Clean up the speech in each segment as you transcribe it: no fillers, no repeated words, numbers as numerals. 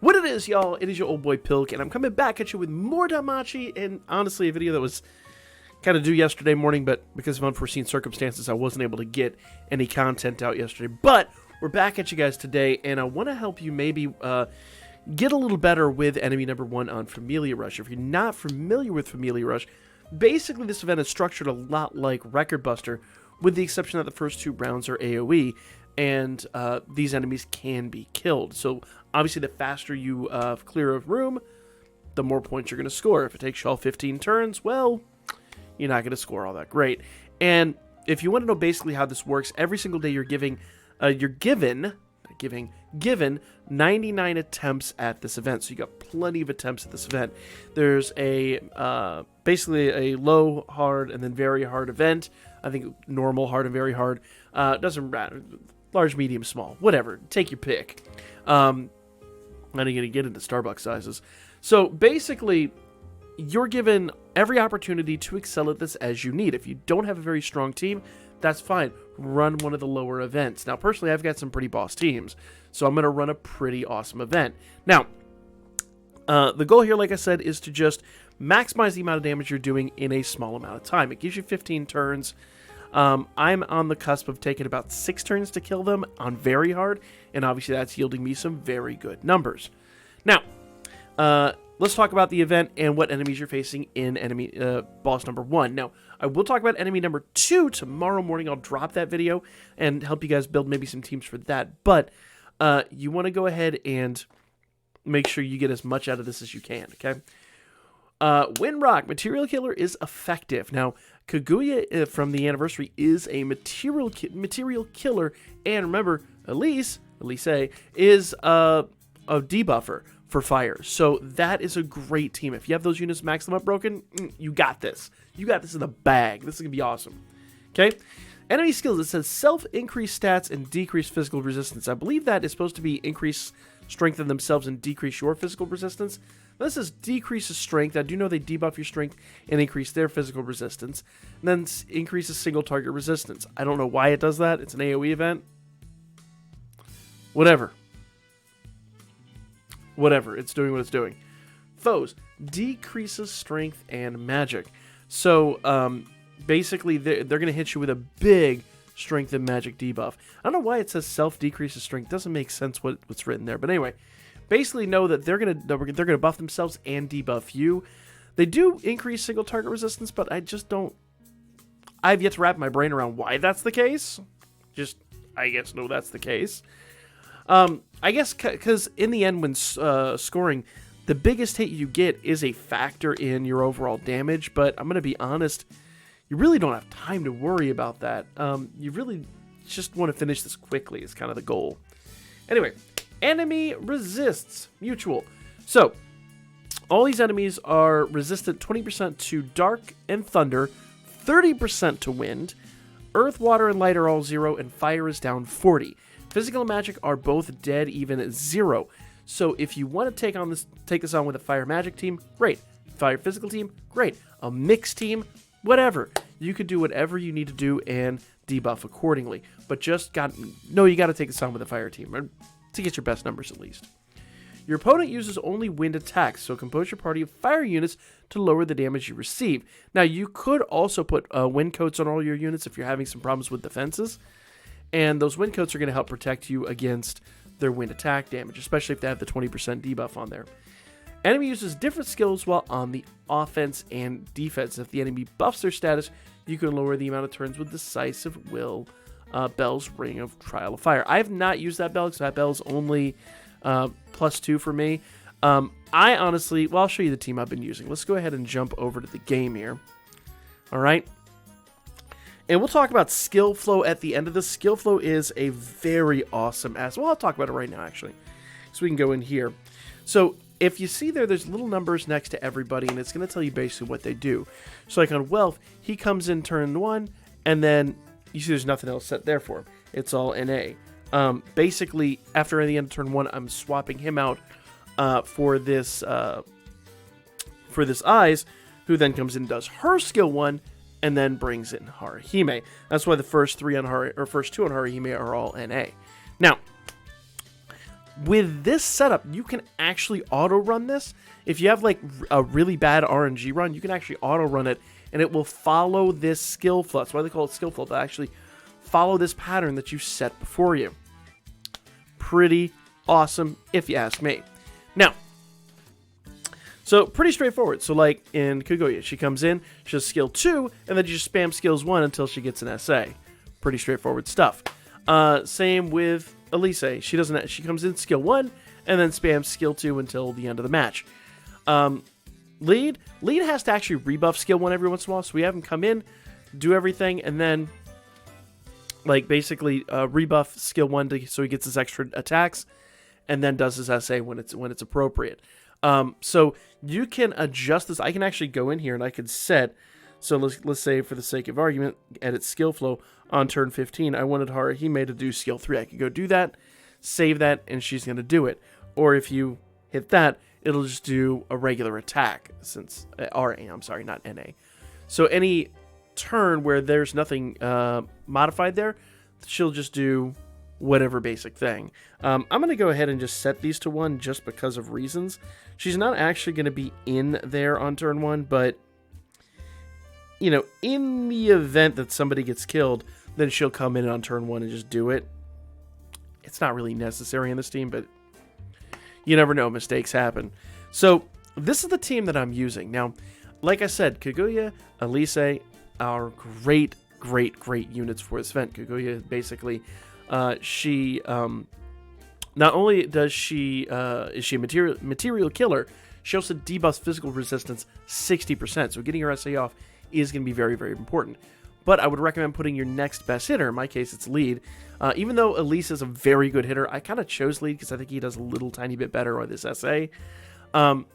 What it is, y'all, it is your old boy Pilk, and I'm coming back at you with more Danmachi, and honestly, a video that was kind of due yesterday morning, but because of unforeseen circumstances, I wasn't able to get any content out yesterday. But we're back at you guys today, and I want to help you maybe get a little better with enemy number 1 on Familia Rush. If you're not familiar with Familia Rush, basically this event is structured a lot like Record Buster, with the exception that the first 2 rounds are AoE, and these enemies can be killed. So obviously the faster you clear a room, the more points you're going to score. If it takes you all 15 turns, well, you're not going to score all that great. And if you want to know basically how this works, every single day you're given 99 attempts at this event. So you got plenty of attempts at this event. There's a basically a low, hard, and then very hard event. I think normal, hard, and very hard. Doesn't matter. Large, medium, small, whatever. Take your pick. I'm not going to get into Starbucks sizes. So basically, you're given every opportunity to excel at this as you need. If you don't have a very strong team, that's fine. Run one of the lower events. Now, personally, I've got some pretty boss teams, so I'm going to run a pretty awesome event. Now, the goal here, like I said, is to just maximize the amount of damage you're doing in a small amount of time. It gives you 15 turns. I'm on the cusp of taking about 6 turns to kill them on very hard, and obviously that's yielding me some very good numbers. Now, let's talk about the event and what enemies you're facing in enemy boss number 1. Now, I will talk about enemy number 2 tomorrow morning. I'll drop that video and help you guys build maybe some teams for that. But you want to go ahead and make sure you get as much out of this as you can, okay? Wind Rock, Material Killer is effective. Now, Kaguya from the anniversary is a material killer, and remember, Elise is a debuffer for fire. So that is a great team. If you have those units maxed them up broken, you got this. You got this in the bag. This is going to be awesome. Okay? Enemy skills, it says self-increase stats and decrease physical resistance. I believe that is supposed to be increase strength in themselves and decrease your physical resistance. This is decreases strength. I do know they debuff your strength and increase their physical resistance. And then increases single target resistance. I don't know why it does that. It's an AoE event. Whatever. It's doing what it's doing. Foes, decreases strength and magic. So, basically, they're going to hit you with a big strength and magic debuff. I don't know why it says self decreases strength. Doesn't make sense what's written there. But anyway, basically know that they're gonna buff themselves and debuff you. They do increase single target resistance, but I've yet to wrap my brain around why that's the case. I guess no, that's the case. I guess because in the end, when scoring, the biggest hit you get is a factor in your overall damage. But I'm gonna be honest, you really don't have time to worry about that. You really just want to finish this quickly is kind of the goal. Anyway, enemy resists mutual. So, all these enemies are resistant 20% to dark and thunder, 30% to wind, earth, water, and light are all 0, and fire is down 40. Physical and magic are both dead even at 0. So if you want to take this on with a fire magic team, great. Fire physical team, great. A mixed team, whatever. You could do whatever you need to do and debuff accordingly. But you got to take this on with a fire team to get your best numbers at least. Your opponent uses only wind attacks, so compose your party of fire units to lower the damage you receive. Now, you could also put wind coats on all your units if you're having some problems with defenses, and those wind coats are going to help protect you against their wind attack damage, especially if they have the 20% debuff on there. Enemy uses different skills while on the offense and defense. If the enemy buffs their status, you can lower the amount of turns with Decisive Will, Bell's Ring of Trial of Fire. I have not used that bell because that bell is only +2 for me. I honestly, well, I'll show you the team I've been using. Let's go ahead and jump over to the game here. All right. And we'll talk about skill flow at the end of this. Skill flow is a very awesome asset. Well, I'll talk about it right now, actually. So we can go in here. So if you see there's little numbers next to everybody, and it's going to tell you basically what they do. So like on Wealth, he comes in turn 1, and then you see there's nothing else set there for him. It's all NA. Basically, after the end of turn 1, I'm swapping him out for this Eyes, who then comes in and does her skill 1, and then brings in Haruhime. That's why the first 2 on Haruhime are all NA. Now, With this setup, you can actually auto-run this. If you have like a really bad RNG run, you can actually auto-run it, and it will follow this skill flow. That's why they call it skill flow. To actually follow this pattern that you set before you. Pretty awesome, if you ask me. Now, so pretty straightforward. So like in Kaguya, she comes in, she has skill 2, and then you just spam skills 1 until she gets an SA. Pretty straightforward stuff. Same with Elise. She comes in skill 1 and then spams skill 2 until the end of the match. Lead has to actually rebuff skill 1 every once in a while, so we have him come in, do everything, and then like basically rebuff skill 1 so he gets his extra attacks, and then does his SA when it's appropriate. So you can adjust this. I can actually go in here and I can set. So let's say for the sake of argument, edit skill flow on turn 15. I wanted Haruhime to do skill 3. I could go do that, save that, and she's going to do it. Or if you hit that, it'll just do a regular attack since RA. I'm sorry, not NA. So any turn where there's nothing modified there, she'll just do whatever basic thing. I'm going to go ahead and just set these to 1 just because of reasons. She's not actually going to be in there on turn 1, but you know, in the event that somebody gets killed, then she'll come in on turn 1 and just do it. It's not really necessary in this team, but you never know. Mistakes happen. So this is the team that I'm using. Now, like I said, Kaguya, Elise are great units for this event. Kaguya, basically, she not only does she is she a material killer, she also debuffs physical resistance 60%. So getting her SA off is going to be very, very important. But I would recommend putting your next best hitter. In my case, it's Lead. Even though Elise is a very good hitter, I kind of chose Lead because I think he does a little tiny bit better on this SA. And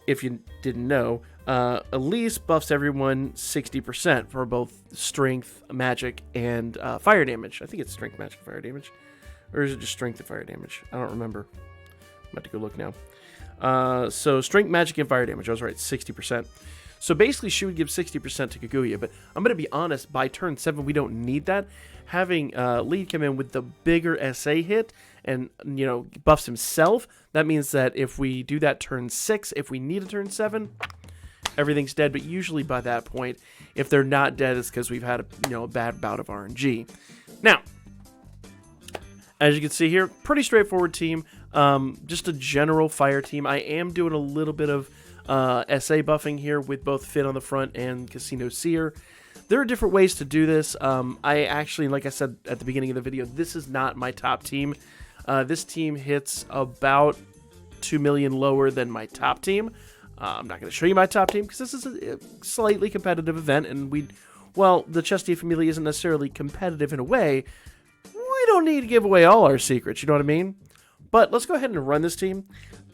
if you didn't know, Elise buffs everyone 60% for both strength, magic, and fire damage. I think it's strength, magic, fire damage. Or is it just strength and fire damage? I don't remember. I'm about to go look now. So strength, magic, and fire damage. I was right, 60%. So basically, she would give 60% to Kaguya. But I'm going to be honest, by turn 7, we don't need that. Having Lead come in with the bigger SA hit and, you know, buffs himself, that means that if we do that turn 6, if we need a turn 7, everything's dead. But usually by that point, if they're not dead, it's because we've had a bad bout of RNG. Now, as you can see here, pretty straightforward team. Just a general fire team. I am doing a little bit of SA buffing here with both Finn on the front and Casino Seer. There are different ways to do this. I actually, like I said at the beginning of the video, this is not my top team. This team hits about 2 million lower than my top team. I'm not going to show you my top team because this is a slightly competitive event, and the Chesty family isn't necessarily competitive in a way. We don't need to give away all our secrets, you know what I mean? But let's go ahead and run this team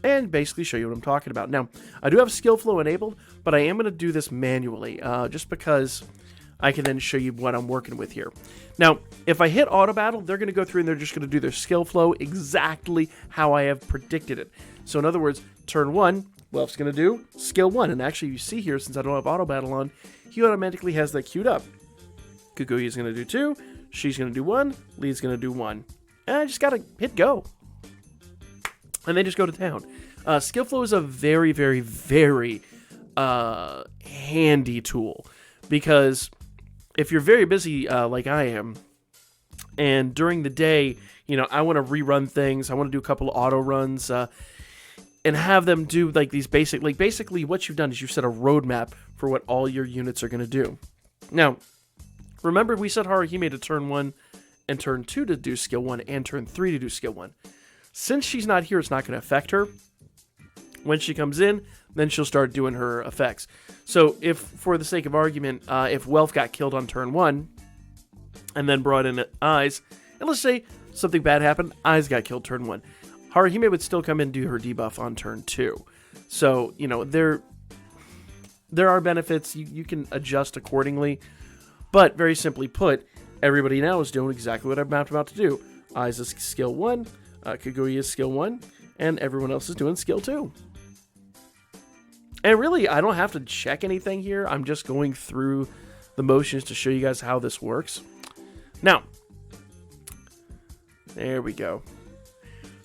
and basically show you what I'm talking about. Now, I do have skill flow enabled, but I am going to do this manually just because I can then show you what I'm working with here. Now, if I hit auto battle, they're going to go through and they're just going to do their skill flow exactly how I have predicted it. So in other words, turn 1, Welf's going to do skill 1. And actually, you see here, since I don't have auto battle on, he automatically has that queued up. Kaguya is going to do 2. She's going to do 1. Lee's going to do 1. And I just got to hit go. And they just go to town. Skill flow is a very, very, very handy tool. Because if you're very busy like I am, and during the day, I want to rerun things. I want to do a couple of auto runs. And have them do like these basically what you've done is you've set a roadmap for what all your units are going to do. Now, remember we set Haruhime to turn 1 and turn 2 to do skill 1 and turn 3 to do skill 1. Since she's not here, it's not going to affect her. When she comes in, then she'll start doing her effects. So if, for the sake of argument, if Welf got killed on turn 1 and then brought in Eyes, and let's say something bad happened, Eyes got killed turn 1. Haruhime would still come in and do her debuff on turn 2. So, there are benefits. You can adjust accordingly. But very simply put, everybody now is doing exactly what I'm about to do. Eyes is skill 1, Kaguya is skill 1, and everyone else is doing skill 2. And really, I don't have to check anything here. I'm just going through the motions to show you guys how this works. Now, There we go.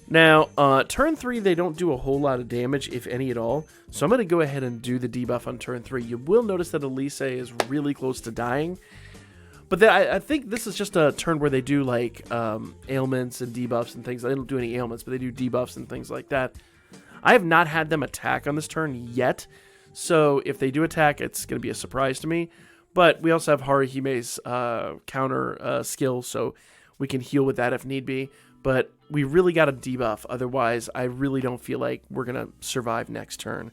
Now, turn 3, they don't do a whole lot of damage, if any at all. So I'm going to go ahead and do the debuff on turn 3. You will notice that Elise is really close to dying. But I think this is just a turn where they do, like, ailments and debuffs and things. They don't do any ailments, but they do debuffs and things like that. I have not had them attack on this turn yet. So if they do attack, it's going to be a surprise to me. But we also have Haruhime's counter skill, so we can heal with that if need be. But we really got to debuff. Otherwise, I really don't feel like we're going to survive next turn.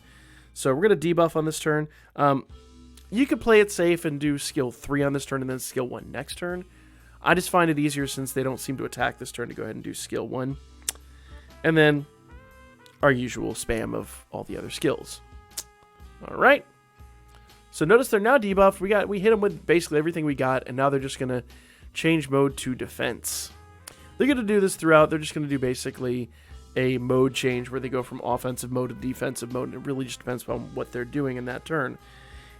So we're going to debuff on this turn. You could play it safe and do skill 3 on this turn and then skill 1 next turn. I just find it easier since they don't seem to attack this turn to go ahead and do skill 1. And then our usual spam of all the other skills. All right. So notice they're now debuffed. We hit them with basically everything we got, and now they're just going to change mode to defense. They're going to do this throughout. They're just going to do basically a mode change where they go from offensive mode to defensive mode, and it really just depends on what they're doing in that turn.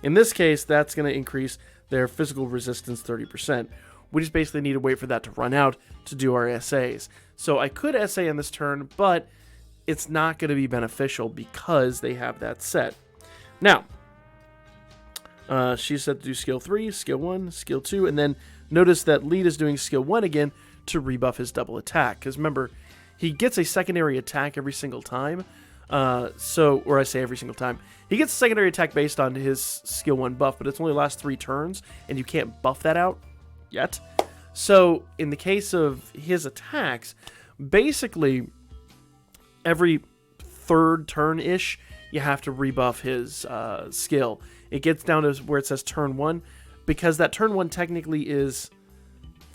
In this case, that's going to increase their physical resistance 30%. We just basically need to wait for that to run out to do our SAs. So I could SA on this turn, but it's not going to be beneficial because they have that set. Now, she's set to do skill 3, skill 1, skill 2, and then notice that Lead is doing skill 1 again to rebuff his double attack. Because remember, he gets a secondary attack every single time. Or I say every single time. He gets a secondary attack based on his skill 1 buff, but it's only lasts 3 turns, and you can't buff that out yet. So, in the case of his attacks, basically, every third turn-ish, you have to rebuff his skill. It gets down to where it says turn 1, because that turn 1 technically is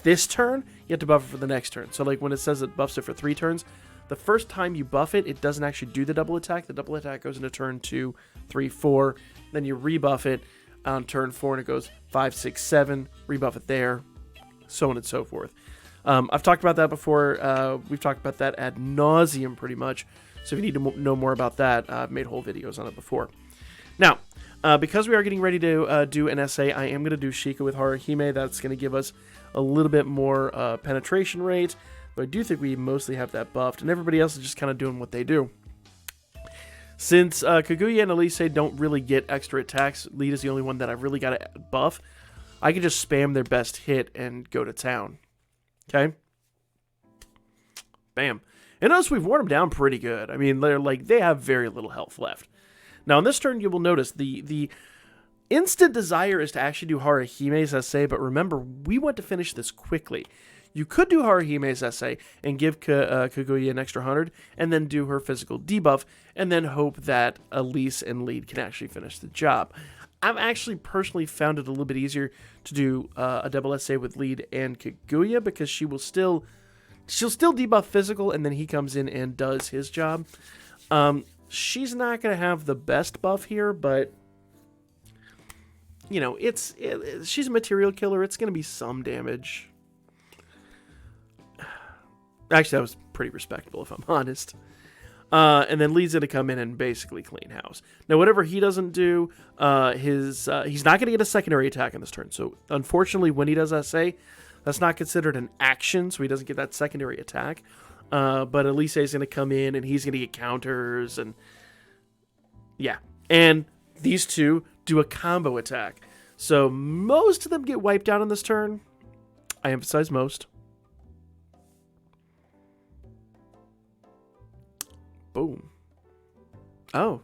this turn, you have to buff it for the next turn. So like when it says it buffs it for 3 turns, the first time you buff it, it doesn't actually do the double attack. The double attack goes into turn 2, 3, 4. Then you rebuff it on turn 4 and it goes 5, 6, 7. Rebuff it there, so on and so forth. I've talked about that before. We've talked about that ad nauseum pretty much. So if you need to know more about that, I've made whole videos on it before. Now, because we are getting ready to do an SA, I am going to do Sheikah with Haruhime. That's going to give us a little bit more penetration rate. But I do think we mostly have that buffed. And everybody else is just kind of doing what they do. Since Kaguya and Elise don't really get extra attacks, Lead is the only one that I've really got to buff. I can just spam their best hit and go to town. Okay? Bam. And notice we've worn them down pretty good. I mean, they have very little health left. Now, on this turn, you will notice the instant desire is to actually do Haruhime's SA, but remember, we want to finish this quickly. You could do Haruhime's SA and give Kaguya an extra 100, and then do her physical debuff, and then hope that Elise and Lead can actually finish the job. I've actually personally found it a little bit easier to do a double SA with Lead and Kaguya, because she'll still debuff physical, and then he comes in and does his job. She's not going to have the best buff here, but, you know, she's a material killer. It's going to be some damage. Actually, that was pretty respectable, if I'm honest. And then Lee's going to come in and basically clean house. Now, whatever he doesn't do, he's not going to get a secondary attack on this turn. So, unfortunately, when he does SA, that's not considered an action, so he doesn't get that secondary attack. But Elise is going to come in, and he's going to get counters, and yeah. And these two do a combo attack. So most of them get wiped out on this turn. I emphasize most. Boom. Oh.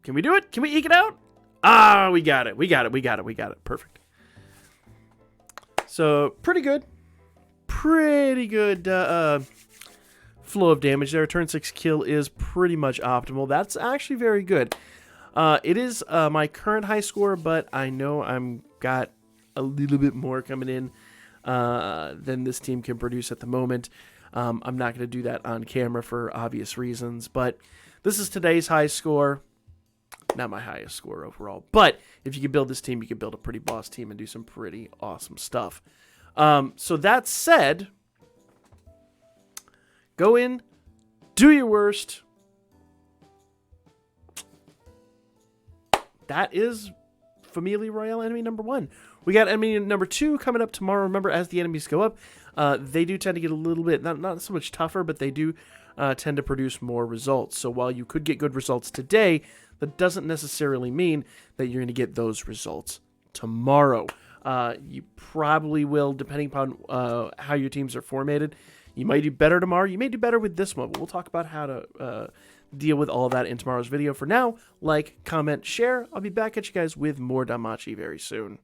Can we do it? Can we eke it out? Ah, we got it. We got it. Perfect. So, pretty good. Pretty good flow of damage there. Turn 6 kill is pretty much optimal. That's actually very good. It is my current high score, but I know I'm got a little bit more coming in than this team can produce at the moment. I'm not going to do that on camera for obvious reasons, but this is today's high score. Not my highest score overall, but if you can build this team, you can build a pretty boss team and do some pretty awesome stuff. So that said, go in, do your worst. That is Familia Royale enemy number 1. We got enemy number 2 coming up tomorrow. Remember, as the enemies go up, they do tend to get a little bit, not so much tougher, but they do tend to produce more results. So while you could get good results today, that doesn't necessarily mean that you're going to get those results tomorrow. You probably will, depending upon how your teams are formatted. You might do better tomorrow. You may do better with this one, but we'll talk about how to deal with all that in tomorrow's video. For now, like, comment, share. I'll be back at you guys with more Danmachi very soon.